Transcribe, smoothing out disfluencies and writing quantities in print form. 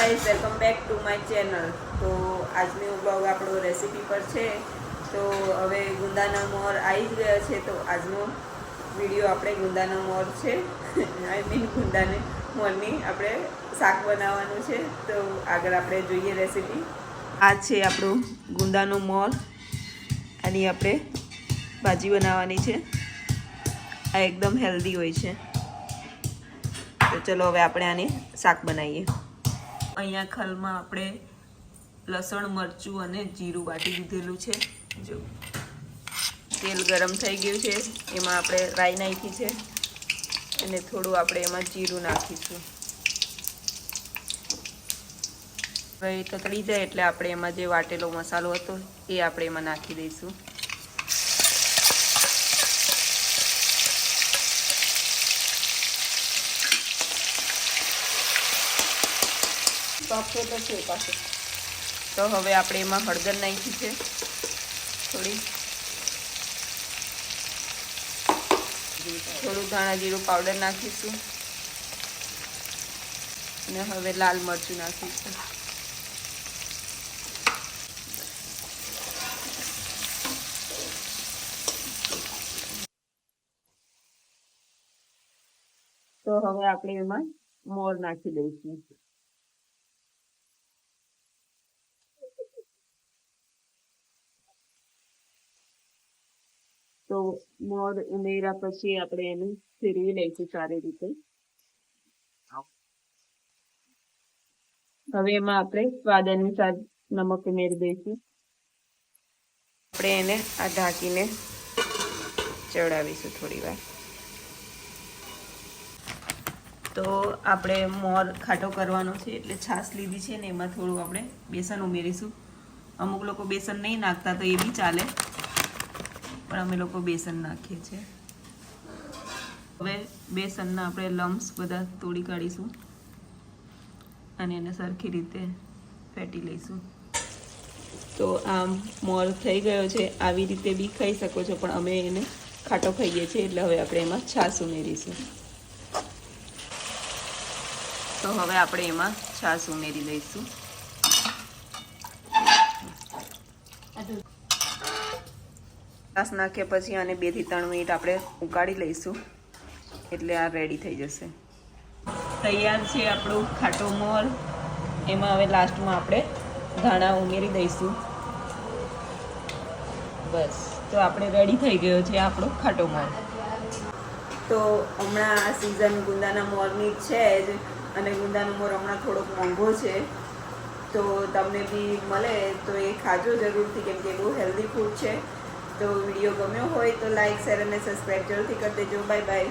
Guys, welcome back to my channel. તો આજનો blog આપણો રેસીપી પર છે। તો હવે ગુંદાના મોર આવી જ ગયા છે। તો આજનો વિડીયો આપણે ગુંદાના મોર છે આઈ મીન ગુંદાને મોરની આપણે શાક બનાવવાનું છે। તો આગળ આપણે જોઈએ રેસીપી। આ છે આપણું ગુંદાનો મોર, આની આપણે ભાજી બનાવવાની છે। આ એકદમ હેલ્ધી હોય છે। તો ચલો હવે આપણે આની શાક બનાવીએ। અહીંયા ખલમાં આપણે લસણ, મરચું અને જીરું વાટી દીધેલું છે। જો તેલ ગરમ થઈ ગયું છે, એમાં આપણે રાઈ નાખી છે અને થોડું આપણે એમાં જીરું નાખીશું। હવે તતડી જાય એટલે આપણે એમાં જે વાટેલો મસાલો હતો એ આપણે એમાં નાખી દઈશું। તો હવે આપણે એમાં હળદર નાખી છે થોડું ધાણા જીરું પાવડર નાખીશું અને હવે લાલ મરચું નાખીશું। તો હવે આપણે એમાં મોર નાખી દઈશું। તો મોર ઉમેર્યા પછી આપણે એને ફેરવી લઈશું સારી રીતે। હવે એમાં આપણે સ્વાદ અનુસાર નમક ઉમેરી દઈશું। આપણે એને આ ઢાંકીને ચડાવીશું થોડી વાર। તો આપણે મોર ખાટો કરવાનો છે એટલે છાશ લીધી છે ને એમાં થોડું આપણે બેસન ઉમેરીશું। અમુક લોકો બેસન નહીં નાખતા તો એ બી ચાલે, પણ અમે લોકો બેસન નાખીએ છીએ। હવે બેસનના આપણે લમ્સ બધા તોડી કાઢીશું અને એને સરખી રીતે ફેટી લઈશું। તો આ મોર થઈ ગયો છે, આવી રીતે બી ખાઈ શકો છો, પણ અમે એને ખાટો ખાઈએ છીએ એટલે હવે આપણે એમાં છાશ ઉમેરીશું। તો હવે આપણે એમાં છાશ ઉમેરી દઈશું। છાશ નાખ્યા પછી આને 2 થી 3 મિનિટ આપણે ઉકાળી લઈશું એટલે આ રેડી થઈ જશે। તૈયાર છે આપણું ખાટો મોર। એમાં હવે લાસ્ટમાં આપણે ધાણા ઉમેરી દઈશું। બસ, તો આપણે રેડી થઈ ગયો છે આપણો ખાટો મોર। તો હમણાં આ સિઝન ગુંદાના મોરની જ છે જ, અને ગુંદાનો મોર હમણાં થોડોક મોંઘો છે। તો તમને બી મળે તો એ ખાજો જરૂરથી, કેમ કે બહુ હેલ્ધી ફૂડ છે। તો વિડીયો ગમ્યો હોય તો લાઈક, શેર અને સબસ્ક્રાઈબ જરૂરથી કરી દેજો। Bye bye.